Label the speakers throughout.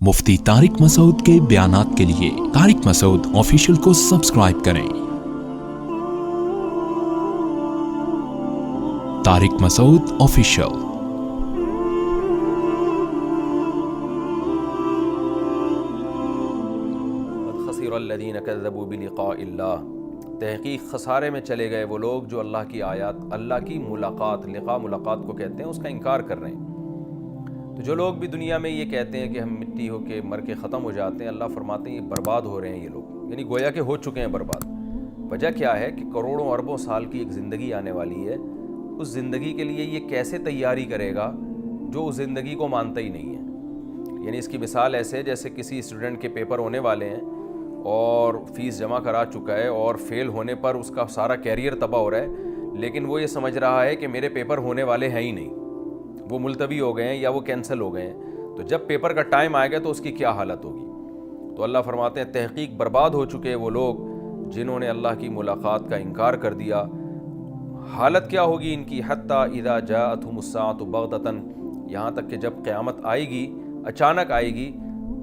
Speaker 1: مفتی طارق مسعود کے بیانات کے لیے طارق مسعود آفیشیل کو سبسکرائب کریں۔ طارق مسعود آفیشیل۔
Speaker 2: قد خسر الذین کذبوا بلقاء اللہ، تحقیق خسارے میں چلے گئے وہ لوگ جو اللہ کی آیات، اللہ کی ملاقات، لقاء ملاقات کو کہتے ہیں، اس کا انکار کر رہے ہیں۔ تو جو لوگ بھی دنیا میں یہ کہتے ہیں کہ ہم مٹی ہو کے مر کے ختم ہو جاتے ہیں، اللہ فرماتے ہیں یہ برباد ہو رہے ہیں، یہ لوگ یعنی گویا کہ ہو چکے ہیں برباد۔ وجہ کیا ہے کہ کروڑوں اربوں سال کی ایک زندگی آنے والی ہے، اس زندگی کے لیے یہ کیسے تیاری کرے گا جو اس زندگی کو مانتا ہی نہیں ہے۔ یعنی اس کی مثال ایسے جیسے کسی اسٹوڈنٹ کے پیپر ہونے والے ہیں اور فیس جمع کرا چکا ہے اور فیل ہونے پر اس کا سارا کیریئر تباہ ہو رہا ہے، لیکن وہ یہ سمجھ رہا ہے کہ میرے پیپر ہونے والے ہیں ہی نہیں، وہ ملتوی ہو گئے ہیں یا وہ کینسل ہو گئے ہیں، تو جب پیپر کا ٹائم آئے گا تو اس کی کیا حالت ہوگی۔ تو اللہ فرماتے ہیں تحقیق برباد ہو چکے وہ لوگ جنہوں نے اللہ کی ملاقات کا انکار کر دیا۔ حالت کیا ہوگی ان کی؟ حتی اذا جاءتهم الساعة بغتۃ، یہاں تک کہ جب قیامت آئے گی، اچانک آئے گی،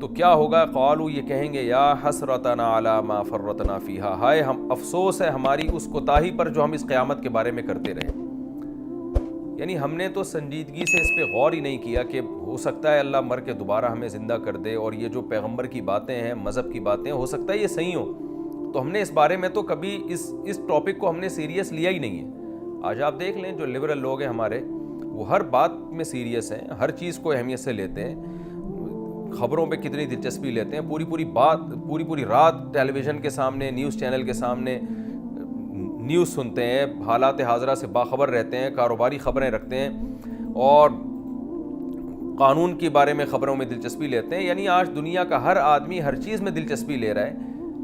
Speaker 2: تو کیا ہوگا؟ قالوا، یہ کہیں گے، یا حسرتنا علی ما فرطنا فیہا، ہائے ہم افسوس ہے ہماری اس کوتاہی پر جو ہم اس قیامت کے بارے میں کرتے رہے۔ یعنی ہم نے تو سنجیدگی سے اس پہ غور ہی نہیں کیا کہ ہو سکتا ہے اللہ مر کے دوبارہ ہمیں زندہ کر دے، اور یہ جو پیغمبر کی باتیں ہیں، مذہب کی باتیں، ہو سکتا ہے یہ صحیح ہوں، تو ہم نے اس بارے میں تو کبھی اس ٹاپک کو ہم نے سیریس لیا ہی نہیں ہے۔ آج آپ دیکھ لیں جو لبرل لوگ ہیں ہمارے، وہ ہر بات میں سیریس ہیں، ہر چیز کو اہمیت سے لیتے ہیں، خبروں پہ کتنی دلچسپی لیتے ہیں، پوری رات ٹیلی ویژن کے سامنے، نیوز چینل کے سامنے نیوز سنتے ہیں، حالات حاضرہ سے باخبر رہتے ہیں، کاروباری خبریں رکھتے ہیں اور قانون کے بارے میں خبروں میں دلچسپی لیتے ہیں۔ یعنی آج دنیا کا ہر آدمی ہر چیز میں دلچسپی لے رہا ہے،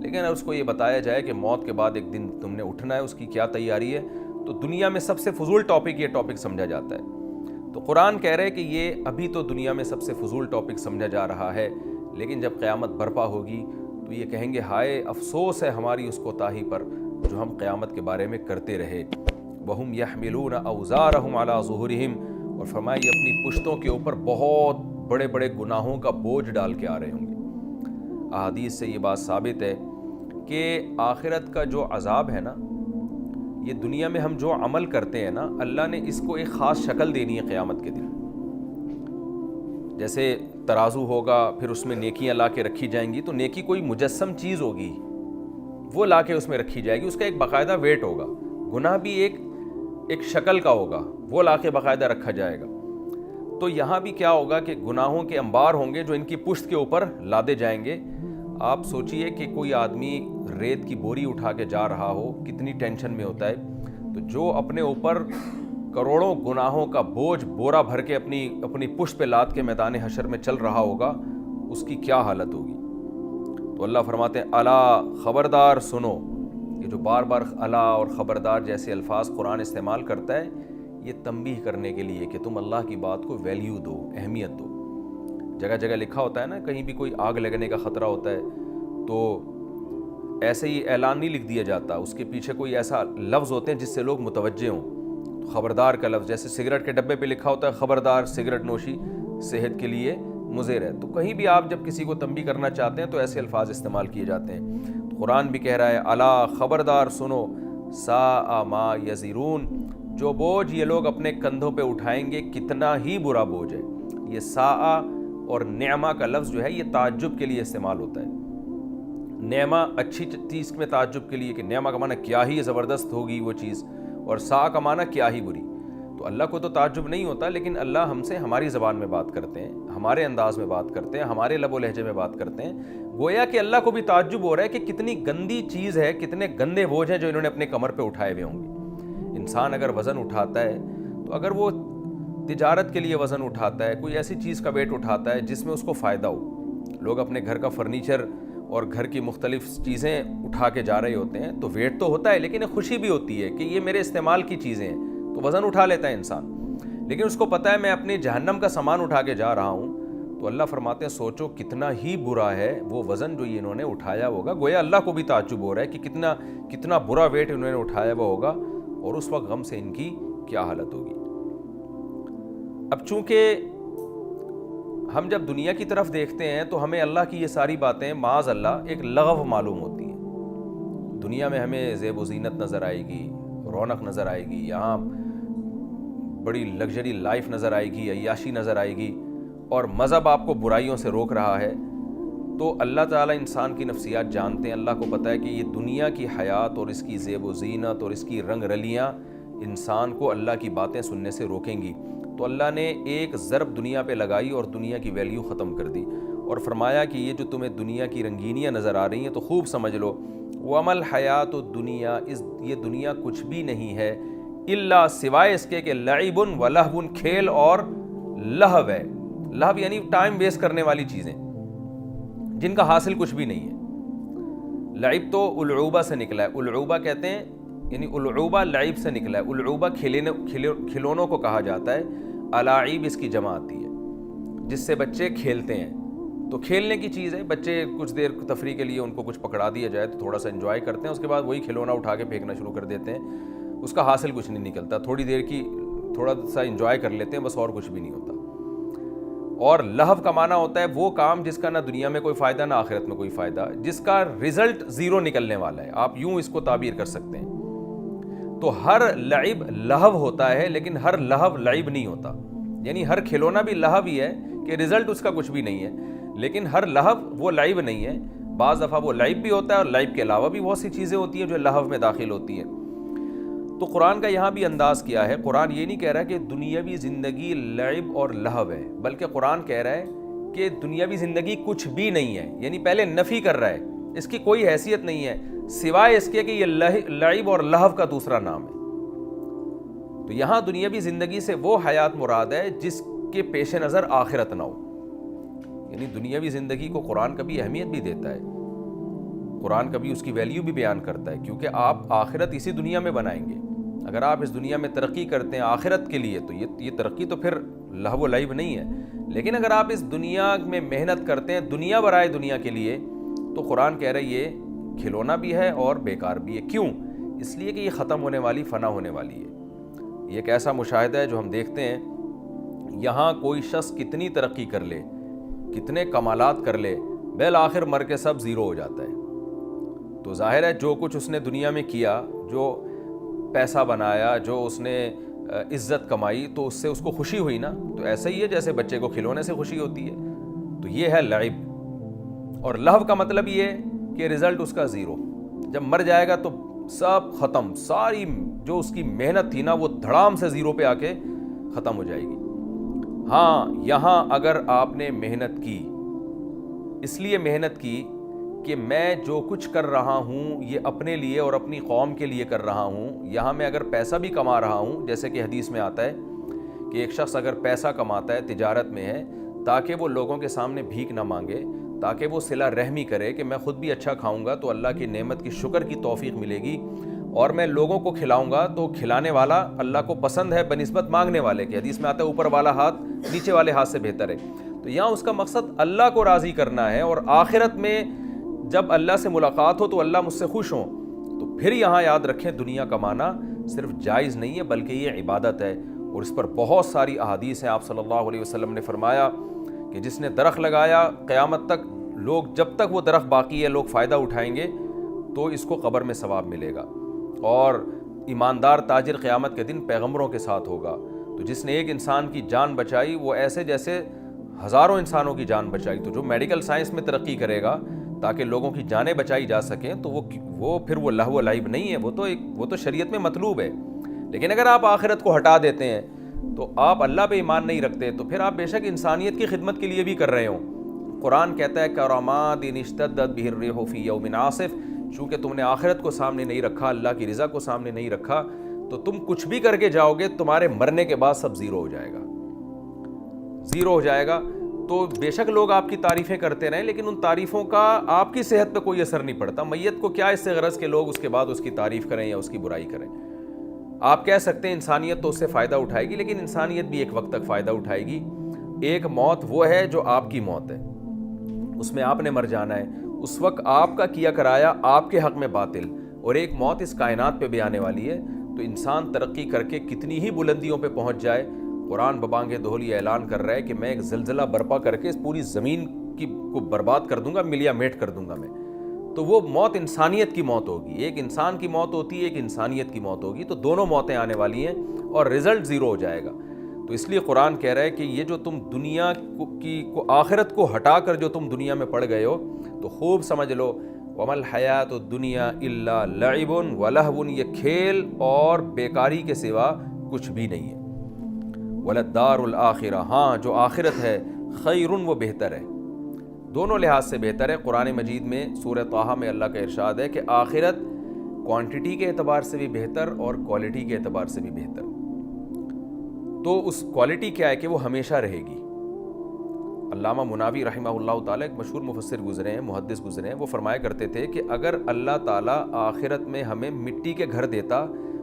Speaker 2: لیکن اس کو یہ بتایا جائے کہ موت کے بعد ایک دن تم نے اٹھنا ہے، اس کی کیا تیاری ہے، تو دنیا میں سب سے فضول ٹاپک یہ ٹاپک سمجھا جاتا ہے۔ تو قرآن کہہ رہے ہے کہ یہ ابھی تو دنیا میں سب سے فضول ٹاپک سمجھا جا رہا ہے، لیکن جب قیامت برپا ہوگی تو یہ کہیں گے ہائے افسوس ہے ہماری اس کوتاہی پر جو ہم قیامت کے بارے میں کرتے رہے۔ وَهُمْ يَحْمِلُونَ أَوْزَارَهُمْ عَلَى ظُهُورِهِمْ، اور فرمایا یہ اپنی پشتوں کے اوپر بہت بڑے بڑے گناہوں کا بوجھ ڈال کے آ رہے ہوں گے۔ احادیث سے یہ بات ثابت ہے کہ آخرت کا جو عذاب ہے نا، یہ دنیا میں ہم جو عمل کرتے ہیں نا، اللہ نے اس کو ایک خاص شکل دینی ہے قیامت کے دن۔ جیسے ترازو ہوگا، پھر اس میں نیکیاں لا کے رکھی جائیں گی، تو نیکی کوئی مجسم چیز ہوگی، وہ لا کے اس میں رکھی جائے گی، اس کا ایک باقاعدہ ویٹ ہوگا۔ گناہ بھی ایک شکل کا ہوگا، وہ لا کے باقاعدہ رکھا جائے گا۔ تو یہاں بھی کیا ہوگا کہ گناہوں کے انبار ہوں گے جو ان کی پشت کے اوپر لادے جائیں گے۔ آپ سوچئے کہ کوئی آدمی ریت کی بوری اٹھا کے جا رہا ہو، کتنی ٹینشن میں ہوتا ہے، تو جو اپنے اوپر کروڑوں گناہوں کا بوجھ بورا بھر کے اپنی پشت پہ لاد کے میدان حشر میں چل رہا ہوگا، اس کی کیا حالت ہوگی۔ تو اللہ فرماتے ہیں الا، خبردار سنو۔ یہ جو بار بار الا اور خبردار جیسے الفاظ قرآن استعمال کرتا ہے، یہ تنبیہ کرنے کے لیے کہ تم اللہ کی بات کو ویلیو دو، اہمیت دو۔ جگہ جگہ لکھا ہوتا ہے نا، کہیں بھی کوئی آگ لگنے کا خطرہ ہوتا ہے تو ایسے ہی اعلان نہیں لکھ دیا جاتا، اس کے پیچھے کوئی ایسا لفظ ہوتے ہیں جس سے لوگ متوجہ ہوں۔ تو خبردار کا لفظ، جیسے سگریٹ کے ڈبے پہ لکھا ہوتا ہے خبردار سگریٹ نوشی صحت کے لیے مضر ہے، تو کہیں بھی آپ جب کسی کو تنبیہ کرنا چاہتے ہیں تو ایسے الفاظ استعمال کیے جاتے ہیں۔ تو قرآن بھی کہہ رہا ہے الا، خبردار سنو، ساء ما یزرون، جو بوجھ یہ لوگ اپنے کندھوں پہ اٹھائیں گے کتنا ہی برا بوجھ ہے۔ یہ ساء اور نعمہ کا لفظ جو ہے یہ تعجب کے لیے استعمال ہوتا ہے۔ نعمہ اچھی چیز میں تعجب کے لیے، کہ نعمہ کا معنی کیا ہی زبردست ہوگی وہ چیز، اور ساء کا معنی کیا ہی بری۔ تو اللہ کو تو تعجب نہیں ہوتا، لیکن اللہ ہم سے ہماری زبان میں بات کرتے ہیں، ہمارے انداز میں بات کرتے ہیں، ہمارے لب و لہجے میں بات کرتے ہیں۔ گویا کہ اللہ کو بھی تعجب ہو رہا ہے کہ کتنی گندی چیز ہے، کتنے گندے بوجھ ہیں جو انہوں نے اپنے کمر پہ اٹھائے ہوئے ہوں گے۔ انسان اگر وزن اٹھاتا ہے تو اگر وہ تجارت کے لیے وزن اٹھاتا ہے، کوئی ایسی چیز کا ویٹ اٹھاتا ہے جس میں اس کو فائدہ ہو، لوگ اپنے گھر کا فرنیچر اور گھر کی مختلف چیزیں اٹھا کے جا رہے ہوتے ہیں، تو ویٹ تو ہوتا ہے لیکن خوشی بھی ہوتی ہے کہ یہ میرے استعمال کی چیزیں ہیں، تو وزن اٹھا لیتا ہے انسان۔ لیکن اس کو پتہ ہے میں اپنے جہنم کا سامان اٹھا کے جا رہا ہوں، تو اللہ فرماتے ہیں سوچو کتنا ہی برا ہے وہ وزن جو انہوں نے اٹھایا ہوگا۔ گویا اللہ کو بھی تعجب ہو رہا ہے کہ کتنا برا ویٹ انہوں نے اٹھایا ہوا ہوگا، اور اس وقت غم سے ان کی کیا حالت ہوگی۔ اب چونکہ ہم جب دنیا کی طرف دیکھتے ہیں تو ہمیں اللہ کی یہ ساری باتیں معاذ اللہ ایک لغو معلوم ہوتی ہیں. دنیا میں ہمیں زیب و زینت نظر آئے گی, رونق نظر آئے گی, یہاں بڑی لگژری لائف نظر آئے گی, عیاشی نظر آئے گی, اور مذہب آپ کو برائیوں سے روک رہا ہے. تو اللہ تعالیٰ انسان کی نفسیات جانتے ہیں. اللہ کو پتہ ہے کہ یہ دنیا کی حیات اور اس کی زیب و زینت اور اس کی رنگ رلیاں انسان کو اللہ کی باتیں سننے سے روکیں گی. تو اللہ نے ایک ضرب دنیا پہ لگائی اور دنیا کی ویلیو ختم کر دی, اور فرمایا کہ یہ جو تمہیں دنیا کی رنگینیاں نظر آ رہی ہیں تو خوب سمجھ لو, وَمَا الْحَيَاةُ الدُّنْيَا, یہ دنیا کچھ بھی نہیں ہے الا سوائے اس کے کہ لعب و لہو, کھیل اور لہو ہے. لہو یعنی ٹائم ویسٹ کرنے والی چیزیں جن کا حاصل کچھ بھی نہیں ہے. لعب تو العوبہ سے نکلا ہے, العوبہ کہتے ہیں یعنی العوبہ لعب سے نکلا ہے. العوبہ کھلونوں کو کہا جاتا ہے, الاعیب اس کی جمع آتی ہے جس سے بچے کھیلتے ہیں. تو کھیلنے کی چیز ہے, بچے کچھ دیر تفریح کے لیے ان کو کچھ پکڑا دیا جائے تو تھوڑا سا انجوائے کرتے ہیں, اس کے بعد وہی کھلونا اٹھا کے پھینکنا شروع کر دیتے ہیں, اس کا حاصل کچھ نہیں نکلتا, تھوڑی دیر کی تھوڑا سا انجوائے کر لیتے ہیں بس, اور کچھ بھی نہیں ہوتا. اور لہو کا معنی ہوتا ہے وہ کام جس کا نہ دنیا میں کوئی فائدہ نہ آخرت میں کوئی فائدہ, جس کا رزلٹ زیرو نکلنے والا ہے. آپ یوں اس کو تعبیر کر سکتے ہیں. تو ہر لعب لہو ہوتا ہے لیکن ہر لہو لعب نہیں ہوتا. یعنی ہر کھلونا بھی لہو ہی ہے کہ رزلٹ اس کا کچھ بھی نہیں ہے, لیکن ہر لہو وہ لعب نہیں ہے. بعض دفعہ وہ لعب بھی ہوتا ہے اور لعب کے علاوہ بھی بہت سی چیزیں ہوتی ہیں جو لہو میں داخل ہوتی ہیں. تو قرآن کا یہاں بھی انداز کیا ہے. قرآن یہ نہیں کہہ رہا کہ دنیاوی زندگی لعب اور لہو ہے, بلکہ قرآن کہہ رہا ہے کہ دنیاوی زندگی کچھ بھی نہیں ہے. یعنی پہلے نفی کر رہا ہے, اس کی کوئی حیثیت نہیں ہے سوائے اس کے کہ یہ لعب اور لہو کا دوسرا نام ہے. تو یہاں دنیاوی زندگی سے وہ حیات مراد ہے جس کے پیش نظر آخرت نہ ہو. یعنی دنیاوی زندگی کو قرآن کبھی اہمیت بھی دیتا ہے, قرآن کبھی اس کی ویلیو بھی بیان کرتا ہے, کیونکہ آپ آخرت اسی دنیا میں بنائیں گے. اگر آپ اس دنیا میں ترقی کرتے ہیں آخرت کے لیے تو یہ ترقی تو پھر لہو و لعب نہیں ہے. لیکن اگر آپ اس دنیا میں محنت کرتے ہیں دنیا برائے دنیا کے لیے تو قرآن کہہ رہا ہے یہ کھلونا بھی ہے اور بیکار بھی ہے. کیوں؟ اس لیے کہ یہ ختم ہونے والی, فنا ہونے والی ہے. یہ ایک ایسا مشاہدہ ہے جو ہم دیکھتے ہیں, یہاں کوئی شخص کتنی ترقی کر لے, کتنے کمالات کر لے, بالآخر مر کے سب زیرو ہو جاتا ہے. تو ظاہر ہے جو کچھ اس نے دنیا میں کیا, جو پیسہ بنایا, جو اس نے عزت کمائی, تو اس سے اس کو خوشی ہوئی نا. تو ایسا ہی ہے جیسے بچے کو کھلونے سے خوشی ہوتی ہے. تو یہ ہے لعب. اور لہو کا مطلب یہ کہ رزلٹ اس کا زیرو. جب مر جائے گا تو سب ختم, ساری جو اس کی محنت تھی نا وہ دھڑام سے زیرو پہ آ کے ختم ہو جائے گی. ہاں یہاں اگر آپ نے محنت کی, اس لیے محنت کی کہ میں جو کچھ کر رہا ہوں یہ اپنے لیے اور اپنی قوم کے لیے کر رہا ہوں, یہاں میں اگر پیسہ بھی کما رہا ہوں, جیسے کہ حدیث میں آتا ہے کہ ایک شخص اگر پیسہ کماتا ہے, تجارت میں ہے, تاکہ وہ لوگوں کے سامنے بھیک نہ مانگے, تاکہ وہ صلہ رحمی کرے کہ میں خود بھی اچھا کھاؤں گا تو اللہ کی نعمت کی شکر کی توفیق ملے گی, اور میں لوگوں کو کھلاؤں گا تو کھلانے والا اللہ کو پسند ہے بنسبت مانگنے والے کے. حدیث میں آتا ہے اوپر والا ہاتھ نیچے والے ہاتھ سے بہتر ہے. تو یہاں اس کا مقصد اللہ کو راضی کرنا ہے, اور آخرت میں جب اللہ سے ملاقات ہو تو اللہ مجھ سے خوش ہوں. تو پھر یہاں یاد رکھیں دنیا کمانا صرف جائز نہیں ہے بلکہ یہ عبادت ہے, اور اس پر بہت ساری احادیث ہیں. آپ صلی اللہ علیہ وسلم نے فرمایا کہ جس نے درخت لگایا قیامت تک لوگ, جب تک وہ درخت باقی ہے لوگ فائدہ اٹھائیں گے تو اس کو قبر میں ثواب ملے گا. اور ایماندار تاجر قیامت کے دن پیغمبروں کے ساتھ ہوگا. تو جس نے ایک انسان کی جان بچائی وہ ایسے جیسے ہزاروں انسانوں کی جان بچائی. تو جو میڈیکل سائنس میں ترقی کرے گا تاکہ لوگوں کی جانیں بچائی جا سکیں تو وہ پھر وہ لہو و لعب نہیں ہے, وہ تو شریعت میں مطلوب ہے. لیکن اگر آپ آخرت کو ہٹا دیتے ہیں تو آپ اللہ پہ ایمان نہیں رکھتے, تو پھر آپ بے شک انسانیت کی خدمت کے لیے بھی کر رہے ہوں. قرآن کہتا ہے کرامات ان اشتدت بہ الريح فی یوم عاصف, چونکہ تم نے آخرت کو سامنے نہیں رکھا, اللہ کی رضا کو سامنے نہیں رکھا, تو تم کچھ بھی کر کے جاؤ گے تمہارے مرنے کے بعد سب زیرو ہو جائے گا, زیرو ہو جائے گا. تو بے شک لوگ آپ کی تعریفیں کرتے رہیں لیکن ان تعریفوں کا آپ کی صحت پہ کوئی اثر نہیں پڑتا. میت کو کیا اس سے غرض کہ لوگ اس کے بعد اس کی تعریف کریں یا اس کی برائی کریں. آپ کہہ سکتے ہیں انسانیت تو اس سے فائدہ اٹھائے گی, لیکن انسانیت بھی ایک وقت تک فائدہ اٹھائے گی. ایک موت وہ ہے جو آپ کی موت ہے, اس میں آپ نے مر جانا ہے, اس وقت آپ کا کیا کرایا آپ کے حق میں باطل, اور ایک موت اس کائنات پہ بھی آنے والی ہے. تو انسان ترقی کر کے کتنی ہی بلندیوں پہ پہنچ جائے قرآن ببانگ دہلی اعلان کر رہا ہے کہ میں ایک زلزلہ برپا کر کے اس پوری زمین کو برباد کر دوں گا، ملیا میٹ کر دوں گا میں، تو وہ موت انسانیت کی موت ہوگی. ایک انسان کی موت ہوتی ہے، ایک انسانیت کی موت ہوگی، تو دونوں موتیں آنے والی ہیں اور رزلٹ زیرو ہو جائے گا. تو اس لیے قرآن کہہ رہا ہے کہ یہ جو تم دنیا کو آخرت کو ہٹا کر جو تم دنیا میں پڑ گئے ہو، تو خوب سمجھ لو وَمَا الْحَيَاةُ الدُّنْيَا إِلَّا لَعِبٌ وَلَهْوٌ، یہ کھیل اور بیکاری کے سوا کچھ بھی نہیں ہے. وَلَلدَّارُ الْآخِرَةُ، ہاں جو آخرت ہے، خَيْرٌ، وہ بہتر ہے، دونوں لحاظ سے بہتر ہے. قرآن مجید میں سورہ طٰہٰ میں اللہ کا ارشاد ہے کہ آخرت کوانٹٹی کے اعتبار سے بھی بہتر اور کوالٹی کے اعتبار سے بھی بہتر. تو اس کوالٹی کیا ہے کہ وہ ہمیشہ رہے گی. علامہ مناوی رحمہ اللہ تعالیٰ ایک مشہور مفسر گزرے ہیں، محدث گزرے ہیں، وہ فرمایا کرتے تھے کہ اگر اللہ تعالیٰ آخرت میں ہمیں مٹی کے گھر دیتا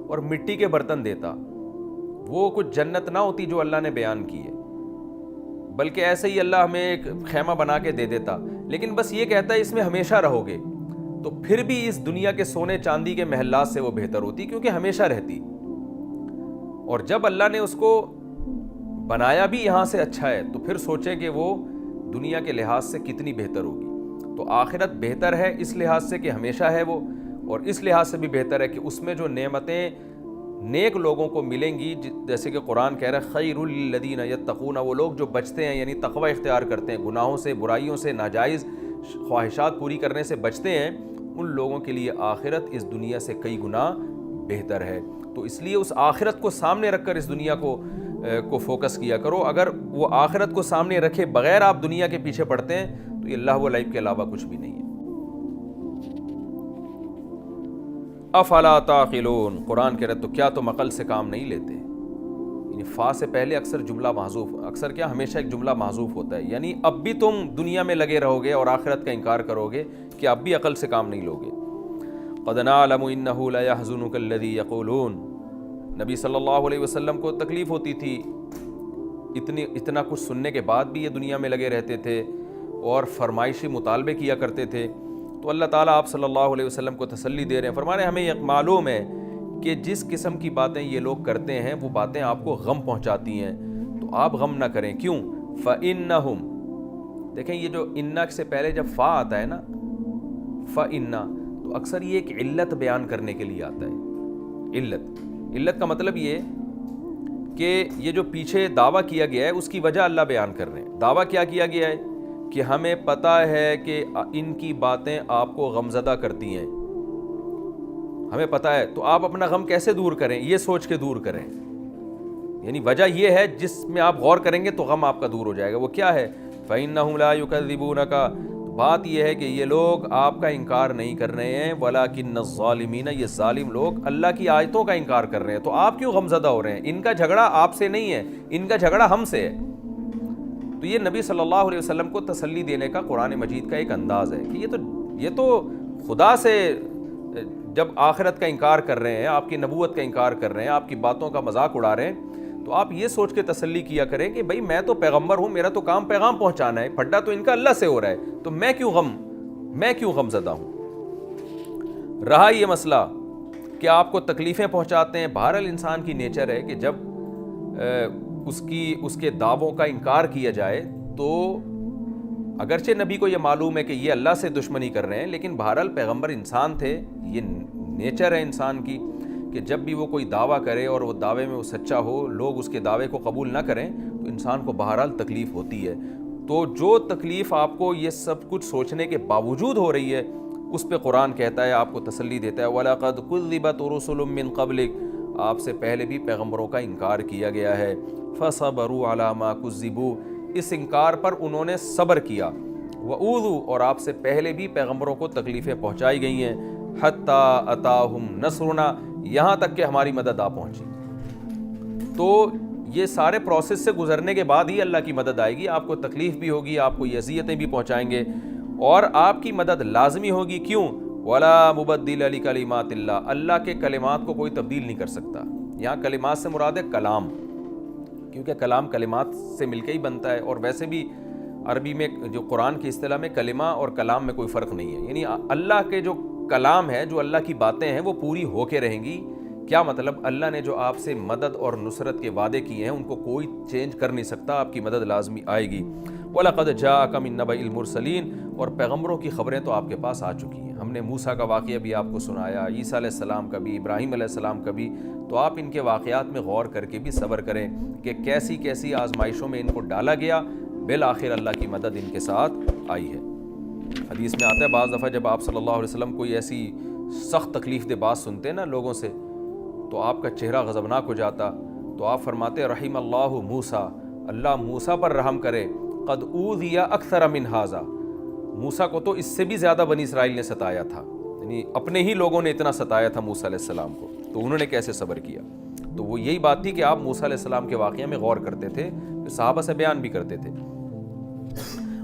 Speaker 2: اور مٹی کے برتن دیتا، وہ کچھ جنت نہ ہوتی جو اللہ نے بیان کی ہے، بلکہ ایسے ہی اللہ ہمیں ایک خیمہ بنا کے دے دیتا، لیکن بس یہ کہتا ہے اس میں ہمیشہ رہو گے، تو پھر بھی اس دنیا کے سونے چاندی کے محلات سے وہ بہتر ہوتی، کیونکہ ہمیشہ رہتی. اور جب اللہ نے اس کو بنایا بھی یہاں سے اچھا ہے، تو پھر سوچیں کہ وہ دنیا کے لحاظ سے کتنی بہتر ہوگی. تو آخرت بہتر ہے اس لحاظ سے کہ ہمیشہ ہے وہ، اور اس لحاظ سے بھی بہتر ہے کہ اس میں جو نعمتیں نیک لوگوں کو ملیں گی، جیسے کہ قرآن کہہ رہا ہے خیر للذین یتقون، وہ لوگ جو بچتے ہیں، یعنی تقوی اختیار کرتے ہیں، گناہوں سے، برائیوں سے، ناجائز خواہشات پوری کرنے سے بچتے ہیں، ان لوگوں کے لیے آخرت اس دنیا سے کئی گنا بہتر ہے. تو اس لیے اس آخرت کو سامنے رکھ کر اس دنیا کو فوکس کیا کرو. اگر وہ آخرت کو سامنے رکھے بغیر آپ دنیا کے پیچھے پڑتے ہیں تو یہ اللہ و لعب کے علاوہ کچھ بھی نہیں ہے. افلا تعقلون، قرآن کہہ رہے تو کیا تم عقل سے کام نہیں لیتے. یعنی فا سے پہلے اکثر جملہ محذوف، اکثر کیا ہمیشہ ایک جملہ محذوف ہوتا ہے، یعنی اب بھی تم دنیا میں لگے رہو گے اور آخرت کا انکار کرو گے کہ اب بھی عقل سے کام نہیں لوگے. قد نعلم انه ليحزنك الذي يقولون، نبی صلی اللہ علیہ وسلم کو تکلیف ہوتی تھی، اتنا کچھ سننے کے بعد بھی یہ دنیا میں لگے رہتے تھے اور فرمائشی مطالبے کیا کرتے تھے. تو اللہ تعالیٰ آپ صلی اللہ علیہ وسلم کو تسلی دے رہے ہیں، فرما رہے ہیں ہمیں یہ معلوم ہے کہ جس قسم کی باتیں یہ لوگ کرتے ہیں وہ باتیں آپ کو غم پہنچاتی ہیں، تو آپ غم نہ کریں. کیوں؟ فَإِنَّهُمْ، دیکھیں یہ جو اِنَّ سے پہلے جب فا آتا ہے نا، فَإِنَّ، تو اکثر یہ ایک علت بیان کرنے کے لیے آتا ہے. علت کا مطلب یہ کہ یہ جو پیچھے دعویٰ کیا گیا ہے اس کی وجہ اللہ بیان کر رہے ہیں. دعویٰ کیا کیا گیا ہے کہ ہمیں پتہ ہے کہ ان کی باتیں آپ کو غمزدہ کرتی ہیں، ہمیں پتہ ہے، تو آپ اپنا غم کیسے دور کریں، یہ سوچ کے دور کریں. یعنی وجہ یہ ہے جس میں آپ غور کریں گے تو غم آپ کا دور ہو جائے گا. وہ کیا ہے؟ فَإِنَّهُمْ لَا يُكَذِّبُونَكَ، بات یہ ہے کہ یہ لوگ آپ کا انکار نہیں کر رہے ہیں، وَلَٰكِنَّ الظَّالِمِينَ، یہ ظالم لوگ اللہ کی آیتوں کا انکار کر رہے ہیں. تو آپ کیوں غمزدہ ہو رہے ہیں؟ ان کا جھگڑا آپ سے نہیں ہے، ان کا جھگڑا ہم سے ہے. تو یہ نبی صلی اللہ علیہ وسلم کو تسلی دینے کا قرآن مجید کا ایک انداز ہے کہ یہ تو خدا سے جب آخرت کا انکار کر رہے ہیں، آپ کی نبوت کا انکار کر رہے ہیں، آپ کی باتوں کا مذاق اڑا رہے ہیں، تو آپ یہ سوچ کے تسلی کیا کریں کہ بھائی میں تو پیغمبر ہوں، میرا تو کام پیغام پہنچانا ہے، پھڈا تو ان کا اللہ سے ہو رہا ہے، تو میں کیوں غم زدہ ہوں. رہا یہ مسئلہ کہ آپ کو تکلیفیں پہنچاتے ہیں، بہرحال انسان کی نیچر ہے کہ جب اس کے دعووں کا انکار کیا جائے تو اگرچہ نبی کو یہ معلوم ہے کہ یہ اللہ سے دشمنی کر رہے ہیں، لیکن بہرحال پیغمبر انسان تھے، یہ نیچر ہے انسان کی کہ جب بھی وہ کوئی دعویٰ کرے اور وہ دعوے میں وہ سچا ہو، لوگ اس کے دعوے کو قبول نہ کریں تو انسان کو بہرحال تکلیف ہوتی ہے. تو جو تکلیف آپ کو یہ سب کچھ سوچنے کے باوجود ہو رہی ہے، اس پہ قرآن کہتا ہے، آپ کو تسلی دیتا ہے، وَلَقَدْ كُذِّبَتْ رُسُلٌ مِّن قَبْلِكَ، آپ سے پہلے بھی پیغمبروں کا انکار کیا گیا ہے. فَصَبَرُوا عَلَىٰ مَا كُذِّبُوا، اس انکار پر انہوں نے صبر کیا. وَأُوذُوا، اور آپ سے پہلے بھی پیغمبروں کو تکلیفیں پہنچائی گئی ہیں. حَتَّىٰ أَتَاهُمْ نَصْرُنَا، یہاں تک کہ ہماری مدد آ پہنچی. تو یہ سارے پروسیس سے گزرنے کے بعد ہی اللہ کی مدد آئے گی. آپ کو تکلیف بھی ہوگی، آپ کو یہ اذیتیں بھی پہنچائیں گے، اور آپ کی مدد لازمی ہوگی. کیوں؟ وَلَا مُبَدِّلَ لِكَلِمَاتِ اللَّهِ، اللہ کے کلمات کو کوئی تبدیل نہیں کر سکتا. یہاں کلمات سے مراد ہے کلام، کیونکہ کلام کلمات سے مل کے ہی بنتا ہے، اور ویسے بھی عربی میں جو قرآن کی اصطلاح میں کلمہ اور کلام میں کوئی فرق نہیں ہے. یعنی اللہ کے جو کلام ہے، جو اللہ کی باتیں ہیں، وہ پوری ہو کے رہیں گی، کیا مطلب؟ اللہ نے جو آپ سے مدد اور نصرت کے وعدے کیے ہیں ان کو کوئی چینج کر نہیں سکتا، آپ کی مدد لازمی آئے گی۔ وَلَقَدْ جَاءَكَ مِن نَّبَإِ الْمُرْسَلِينَ، اور پیغمبروں کی خبریں تو آپ کے پاس آ چکی ہیں، ہم نے موسیٰ کا واقعہ بھی آپ کو سنایا، عیسیٰ علیہ السلام کا بھی، ابراہیم علیہ السلام کا بھی، تو آپ ان کے واقعات میں غور کر کے بھی صبر کریں کہ کیسی کیسی آزمائشوں میں ان کو ڈالا گیا، بالآخر اللہ کی مدد ان کے ساتھ آئی ہے۔ حدیث میں آتا ہے بعض دفعہ جب آپ صلی اللہ علیہ وسلم کوئی ایسی سخت تکلیف دہ بات سنتے نا لوگوں سے تو آپ کا چہرہ غضبناک ہو جاتا، تو آپ فرماتے رحم اللہ موسیٰ، اللہ موسیٰ پر رحم کرے، قد اوذی اکثر من ھذا، موسیٰ کو تو اس سے بھی زیادہ بنی اسرائیل نے ستایا تھا، یعنی اپنے ہی لوگوں نے اتنا ستایا تھا موسیٰ علیہ السلام کو، تو انہوں نے کیسے صبر کیا؟ تو وہ یہی بات تھی کہ آپ موسیٰ علیہ السلام کے واقعہ میں غور کرتے تھے، صحابہ سے بیان بھی کرتے تھے۔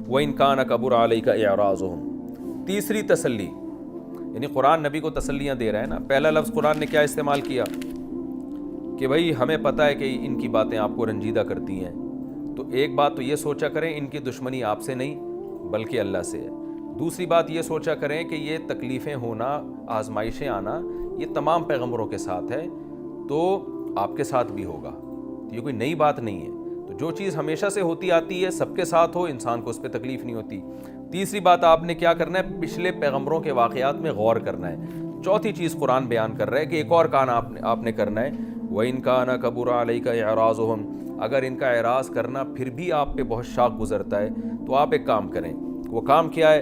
Speaker 2: وَإِن كَانَ كَبُرَ عَلَيْكَ إِعْرَاضُهُمْ، تیسری تسلی، یعنی قرآن نبی کو تسلیاں دے رہا ہے نا۔ پہلا لفظ قرآن نے کیا استعمال کیا کہ بھائی ہمیں پتہ ہے کہ ان کی باتیں آپ کو رنجیدہ کرتی ہیں، تو ایک بات تو یہ سوچا کریں ان کی دشمنی آپ سے نہیں بلکہ اللہ سے ہے۔ دوسری بات یہ سوچا کریں کہ یہ تکلیفیں ہونا، آزمائشیں آنا، یہ تمام پیغمبروں کے ساتھ ہے تو آپ کے ساتھ بھی ہوگا، تو یہ کوئی نئی بات نہیں ہے۔ تو جو چیز ہمیشہ سے ہوتی آتی ہے، سب کے ساتھ ہو، انسان کو اس پہ تکلیف نہیں ہوتی۔ تیسری بات آپ نے کیا کرنا ہے؟ پچھلے پیغمبروں کے واقعات میں غور کرنا ہے۔ چوتھی چیز قرآن بیان کر رہا ہے کہ ایک اور کام آپ نے کرنا ہے، وَإِن كَانَ كَبُرَ عَلَيْكَ إِعْرَاضُهُمْ، اگر ان کا اعراض کرنا پھر بھی آپ پہ بہت شاق گزرتا ہے تو آپ ایک کام کریں۔ وہ کام کیا ہے؟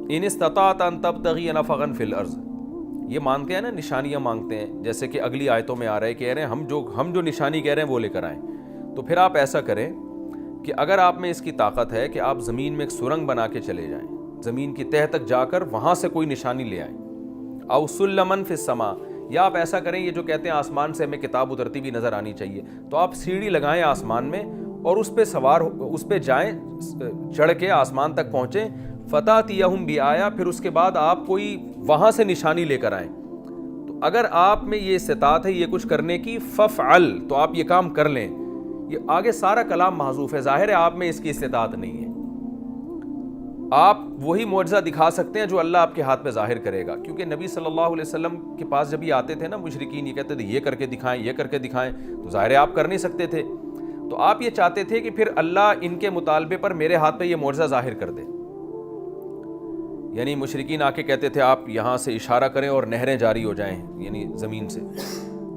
Speaker 2: إِنِ اسْتَطَعْتَ أَن تَبْتَغِيَ نَفَقًا فِي الْأَرْضِ، یہ مانگتے ہیں نا، نشانیاں مانگتے ہیں، جیسے کہ اگلی آیتوں میں آ رہا ہے، کہہ رہے ہیں ہم جو نشانی کہہ رہے ہیں وہ لے کر آئیں۔ تو پھر آپ ایسا کریں کہ اگر آپ میں اس کی طاقت ہے کہ آپ زمین میں ایک سرنگ بنا کے چلے جائیں، زمین کی تہہ تک جا کر وہاں سے کوئی نشانی لے آئیں، او سلمن فی السماء، یا آپ ایسا کریں، یہ جو کہتے ہیں آسمان سے ہمیں کتاب اترتی بھی نظر آنی چاہیے، تو آپ سیڑھی لگائیں آسمان میں اور اس پہ سوار اس پہ جائیں، چڑھ کے آسمان تک پہنچیں، فتأتیہم بآیہ، پھر اس کے بعد آپ کوئی وہاں سے نشانی لے کر آئیں۔ تو اگر آپ میں یہ استطاعت ہے یہ کچھ کرنے کی، ففعل، تو آپ یہ کام کر لیں۔ یہ آگے سارا کلام محذوف ہے، ظاہر ہے آپ میں اس کی استطاعت نہیں ہے، آپ وہی معجزہ دکھا سکتے ہیں جو اللہ آپ کے ہاتھ پہ ظاہر کرے گا، کیونکہ نبی صلی اللہ علیہ وسلم کے پاس جب یہ آتے تھے نا مشرکین، یہ کہتے تھے یہ کر کے دکھائیں، یہ کر کے دکھائیں، تو ظاہر ہے آپ کر نہیں سکتے تھے، تو آپ یہ چاہتے تھے کہ پھر اللہ ان کے مطالبے پر میرے ہاتھ پہ یہ معجزہ ظاہر کر دے، یعنی مشرکین آ کے کہتے تھے آپ یہاں سے اشارہ کریں اور نہریں جاری ہو جائیں، یعنی زمین سے،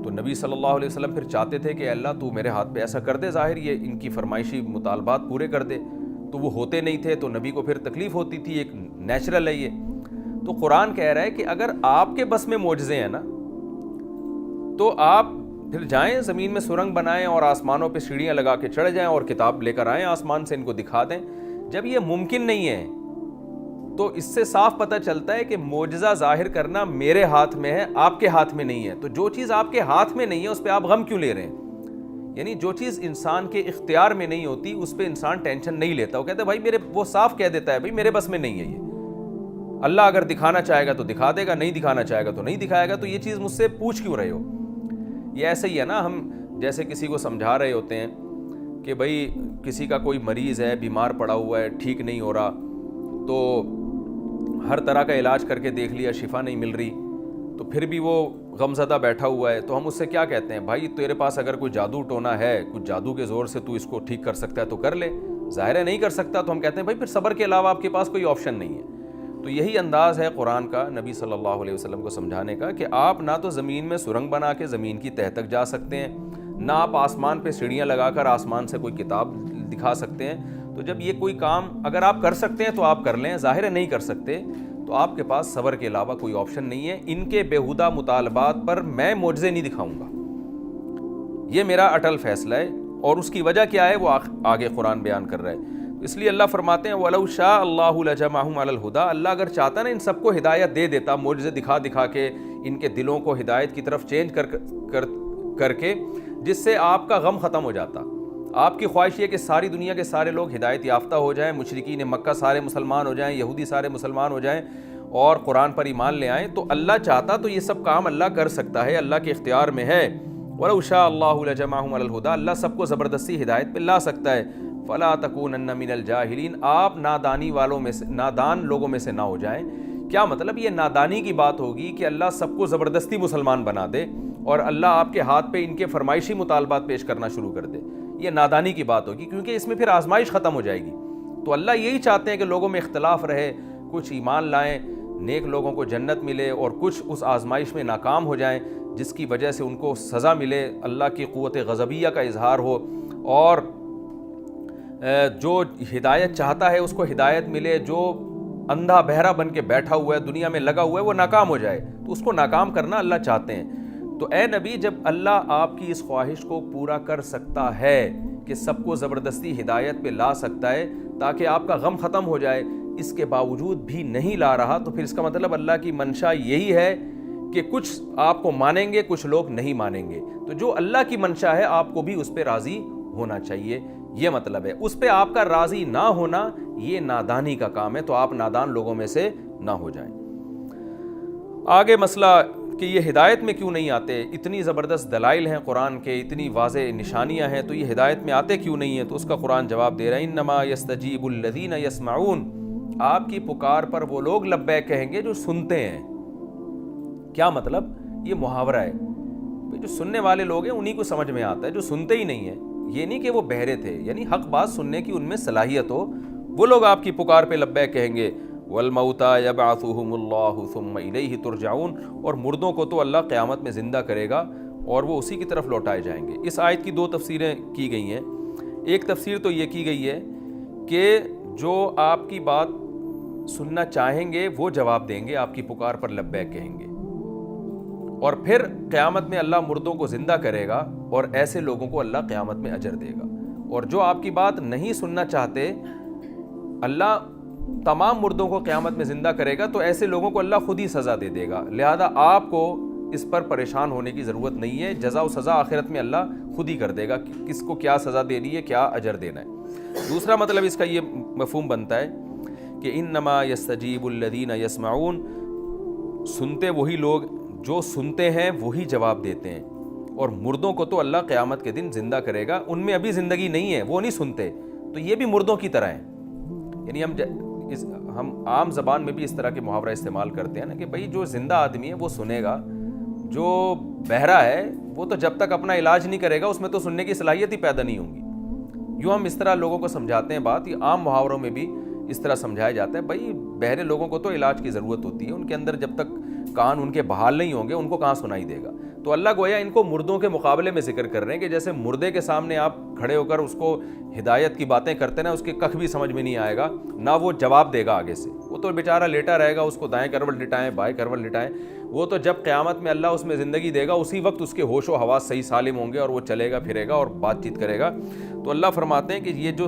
Speaker 2: تو نبی صلی اللہ علیہ وسلم پھر چاہتے تھے کہ اللہ تو میرے ہاتھ پہ ایسا کر دے ظاہر، یہ ان کی فرمائشی مطالبات پورے کر دے، تو وہ ہوتے نہیں تھے، تو نبی کو پھر تکلیف ہوتی تھی، ایک نیچرل ہے یہ۔ تو قرآن کہہ رہا ہے کہ اگر آپ کے بس میں معجزے ہیں نا تو آپ پھر جائیں زمین میں سرنگ بنائیں اور آسمانوں پہ سیڑھیاں لگا کے چڑھ جائیں اور کتاب لے کر آئیں آسمان سے، ان کو دکھا دیں۔ جب یہ ممکن نہیں ہے تو اس سے صاف پتہ چلتا ہے کہ معجزہ ظاہر کرنا میرے ہاتھ میں ہے، آپ کے ہاتھ میں نہیں ہے، تو جو چیز آپ کے ہاتھ میں نہیں ہے اس پہ آپ غم کیوں لے رہے ہیں؟ یعنی جو چیز انسان کے اختیار میں نہیں ہوتی اس پہ انسان ٹینشن نہیں لیتا، وہ کہتا ہے بھائی وہ صاف کہہ دیتا ہے بھائی میرے بس میں نہیں ہے یہ، اللہ اگر دکھانا چاہے گا تو دکھا دے گا، نہیں دکھانا چاہے گا تو نہیں دکھائے گا، تو یہ چیز مجھ سے پوچھ کیوں رہے ہو؟ یہ ایسے ہی ہے نا، ہم جیسے کسی کو سمجھا رہے ہوتے ہیں کہ بھائی کسی کا کوئی مریض ہے، بیمار پڑا ہوا ہے، ٹھیک نہیں ہو رہا، تو ہر طرح کا علاج کر کے دیکھ لیا، شفا نہیں مل رہی، تو پھر بھی وہ غمزدہ بیٹھا ہوا ہے، تو ہم اس سے کیا کہتے ہیں؟ بھائی تیرے پاس اگر کوئی جادو ٹونا ہے، کچھ جادو کے زور سے تو اس کو ٹھیک کر سکتا ہے تو کر لے، ظاہر ہے نہیں کر سکتا، تو ہم کہتے ہیں بھائی پھر صبر کے علاوہ آپ کے پاس کوئی آپشن نہیں ہے۔ تو یہی انداز ہے قرآن کا نبی صلی اللہ علیہ وسلم کو سمجھانے کا کہ آپ نہ تو زمین میں سرنگ بنا کے زمین کی تہہ تک جا سکتے ہیں، نہ آپ آسمان پہ سیڑھیاں لگا کر آسمان سے کوئی کتاب دکھا سکتے ہیں، تو جب یہ کوئی کام اگر آپ کر سکتے ہیں تو آپ کر لیں، ظاہر ہے نہیں کر سکتے تو آپ کے پاس صبر کے علاوہ کوئی آپشن نہیں ہے۔ ان کے بیہودہ مطالبات پر میں معجزے نہیں دکھاؤں گا، یہ میرا اٹل فیصلہ ہے، اور اس کی وجہ کیا ہے وہ آگے قرآن بیان کر رہا ہے۔ اس لیے اللہ فرماتے ہیں وَلَوْ شَاءَ اللَّهُ لَجَمَعَهُمْ عَلَى الْهُدَىٰ، اللہ اگر چاہتا نا ان سب کو ہدایت دے دیتا، معجزے دکھا دکھا کے ان کے دلوں کو ہدایت کی طرف چینج کر کے، جس سے آپ کا غم ختم ہو جاتا۔ آپ کی خواہش یہ کہ ساری دنیا کے سارے لوگ ہدایت یافتہ ہو جائیں، مشرکین مکہ سارے مسلمان ہو جائیں، یہودی سارے مسلمان ہو جائیں اور قرآن پر ایمان لے آئیں، تو اللہ چاہتا تو یہ سب کام اللہ کر سکتا ہے، اللہ کے اختیار میں ہے۔ وَلَوْ شَاءَ اللَّهُ لَجَمَعَهُمْ عَلَى الْهُدَىٰ، اللہ سب کو زبردستی ہدایت پہ لا سکتا ہے۔ فَلَا تَكُونَنَّ مِنَ الْجَاهِلِينَ، آپ نادان لوگوں میں سے نہ ہو جائیں، کیا مطلب؟ یہ نادانی کی بات ہوگی کہ اللہ سب کو زبردستی مسلمان بنا دے اور اللہ آپ کے ہاتھ پہ ان کے فرمائشی مطالبات پیش کرنا شروع کر دے. یہ نادانی کی بات ہوگی، کیونکہ اس میں پھر آزمائش ختم ہو جائے گی. تو اللہ یہی چاہتے ہیں کہ لوگوں میں اختلاف رہے، کچھ ایمان لائیں، نیک لوگوں کو جنت ملے، اور کچھ اس آزمائش میں ناکام ہو جائیں جس کی وجہ سے ان کو سزا ملے، اللہ کی قوت غضبیہ کا اظہار ہو، اور جو ہدایت چاہتا ہے اس کو ہدایت ملے، جو اندھا بہرا بن کے بیٹھا ہوا ہے دنیا میں لگا ہوا ہے وہ ناکام ہو جائے. تو اس کو ناکام کرنا اللہ چاہتے ہیں. تو اے نبی، جب اللہ آپ کی اس خواہش کو پورا کر سکتا ہے کہ سب کو زبردستی ہدایت پہ لا سکتا ہے تاکہ آپ کا غم ختم ہو جائے، اس کے باوجود بھی نہیں لا رہا، تو پھر اس کا مطلب اللہ کی منشا یہی ہے کہ کچھ آپ کو مانیں گے، کچھ لوگ نہیں مانیں گے. تو جو اللہ کی منشا ہے آپ کو بھی اس پہ راضی ہونا چاہیے، یہ مطلب ہے. اس پہ آپ کا راضی نہ ہونا یہ نادانی کا کام ہے، تو آپ نادان لوگوں میں سے نہ ہو جائیں. آگے مسئلہ کہ یہ ہدایت میں کیوں نہیں آتے؟ اتنی زبردست دلائل ہیں قرآن کے، اتنی واضح نشانیاں ہیں، تو یہ ہدایت میں آتے کیوں نہیں ہیں؟ تو اس کا قرآن جواب دے رہا ہے، انما یستجیب الذین یسمعون. آپ کی پکار پر وہ لوگ لبیک کہیں گے جو سنتے ہیں. کیا مطلب؟ یہ محاورہ ہے، جو سننے والے لوگ ہیں انہی کو سمجھ میں آتا ہے، جو سنتے ہی نہیں ہیں. یہ نہیں کہ وہ بہرے تھے، یعنی حق بات سننے کی ان میں صلاحیت ہو، وہ لوگ آپ کی پکار پہ لبیک کہیں گے. والموتى یبعثهم اللہ ثم الیہ ترجعون. اور مردوں کو تو اللہ قیامت میں زندہ کرے گا اور وہ اسی کی طرف لوٹائے جائیں گے. اس آیت کی دو تفسیریں کی گئی ہیں. ایک تفسیر تو یہ کی گئی ہے کہ جو آپ کی بات سننا چاہیں گے وہ جواب دیں گے، آپ کی پکار پر لبیک کہیں گے، اور پھر قیامت میں اللہ مردوں کو زندہ کرے گا اور ایسے لوگوں کو اللہ قیامت میں اجر دے گا. اور جو آپ کی بات نہیں سننا چاہتے، اللہ تمام مردوں کو قیامت میں زندہ کرے گا، تو ایسے لوگوں کو اللہ خود ہی سزا دے دے گا. لہذا آپ کو اس پر پریشان ہونے کی ضرورت نہیں ہے. جزا و سزا آخرت میں اللہ خود ہی کر دے گا، کس کو کیا سزا دینی ہے، کیا اجر دینا ہے. دوسرا مطلب اس کا یہ مفہوم بنتا ہے کہ انما یستجیب الذین یسمعون. سنتے وہی لوگ جو سنتے ہیں وہی جواب دیتے ہیں، اور مردوں کو تو اللہ قیامت کے دن زندہ کرے گا. ان میں ابھی زندگی نہیں ہے، وہ نہیں سنتے، تو یہ بھی مردوں کی طرح ہیں. یعنی ہم عام زبان میں بھی اس طرح کے محاورہ استعمال کرتے ہیں نا کہ بھئی جو زندہ آدمی ہے وہ سنے گا، جو بہرا ہے وہ تو جب تک اپنا علاج نہیں کرے گا اس میں تو سننے کی صلاحیت ہی پیدا نہیں ہوگی. یوں ہم اس طرح لوگوں کو سمجھاتے ہیں بات. یہ عام محاوروں میں بھی اس طرح سمجھایا جاتا ہے، بھئی بہرے لوگوں کو تو علاج کی ضرورت ہوتی ہے، ان کے اندر جب تک کان ان کے بحال نہیں ہوں گے ان کو کہاں سنائی دے گا. تو اللہ گویا ان کو مردوں کے مقابلے میں ذکر کر رہے ہیں کہ جیسے مردے کے سامنے آپ کھڑے ہو کر اس کو ہدایت کی باتیں کرتے نا، اس کے کخ بھی سمجھ میں نہیں آئے گا، نہ وہ جواب دے گا آگے سے. وہ تو بیچارہ لیٹا رہے گا، اس کو دائیں کروٹ لٹائیں بائیں کروٹ لٹائیں. وہ تو جب قیامت میں اللہ اس میں زندگی دے گا اسی وقت اس کے ہوش و حواس صحیح سالم ہوں گے اور وہ چلے گا پھرے گا اور بات چیت کرے گا. تو اللہ فرماتے ہیں کہ یہ جو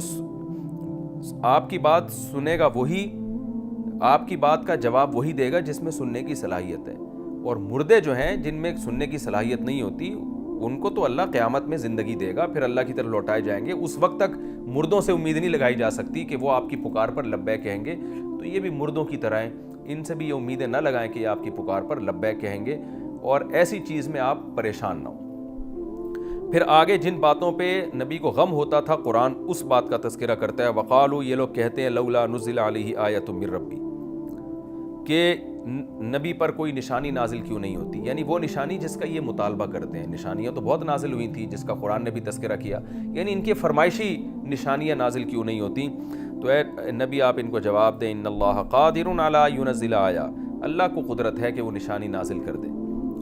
Speaker 2: آپ کی بات سنے گا وہی آپ کی بات کا جواب وہی دے گا جس میں سننے کی صلاحیت ہے. اور مردے جو ہیں جن میں سننے کی صلاحیت نہیں ہوتی ان کو تو اللہ قیامت میں زندگی دے گا، پھر اللہ کی طرف لوٹائے جائیں گے. اس وقت تک مردوں سے امید نہیں لگائی جا سکتی کہ وہ آپ کی پکار پر لبیک کہیں گے. تو یہ بھی مردوں کی طرح ہیں، ان سے بھی یہ امیدیں نہ لگائیں کہ یہ آپ کی پکار پر لبیک کہیں گے، اور ایسی چیز میں آپ پریشان نہ ہوں. پھر آگے جن باتوں پہ نبی کو غم ہوتا تھا قرآن اس بات کا تذکرہ کرتا ہے. وقالو، یہ لوگ کہتے ہیں لولا نزل علیہ آیۃ من ربی، کہ نبی پر کوئی نشانی نازل کیوں نہیں ہوتی. یعنی وہ نشانی جس کا یہ مطالبہ کرتے ہیں. نشانیاں تو بہت نازل ہوئی تھیں جس کا قرآن نے بھی تذکرہ کیا، یعنی ان کے فرمائشی نشانیاں نازل کیوں نہیں ہوتی. تو اے نبی آپ ان کو جواب دیں، ان اللہ قادر علی ینزل آیہ، اللہ کو قدرت ہے کہ وہ نشانی نازل کر دے.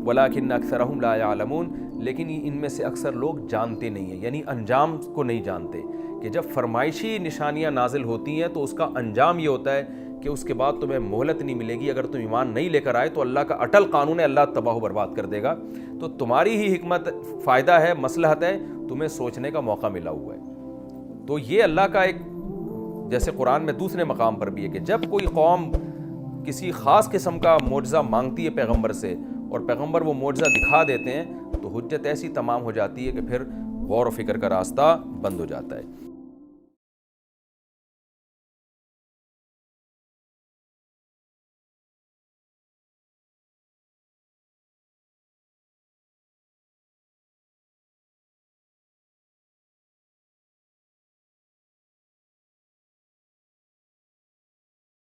Speaker 2: ولکن اکثرہم لا یعلمون، لیکن ان میں سے اکثر لوگ جانتے نہیں ہیں، یعنی انجام کو نہیں جانتے. کہ جب فرمائشی نشانیاں نازل ہوتی ہیں تو اس کا انجام یہ ہوتا ہے کہ اس کے بعد تمہیں مہلت نہیں ملے گی. اگر تم ایمان نہیں لے کر آئے تو اللہ کا اٹل قانون ہے، اللہ تباہ و برباد کر دے گا. تو تمہاری ہی حکمت فائدہ ہے، مصلحت ہے، تمہیں سوچنے کا موقع ملا ہوا ہے. تو یہ اللہ کا ایک، جیسے قرآن میں دوسرے مقام پر بھی ہے کہ جب کوئی قوم کسی خاص قسم کا معجزہ مانگتی ہے پیغمبر سے اور پیغمبر وہ معجزہ دکھا دیتے ہیں تو حجت ایسی تمام ہو جاتی ہے کہ پھر غور و فکر کا راستہ بند ہو جاتا ہے.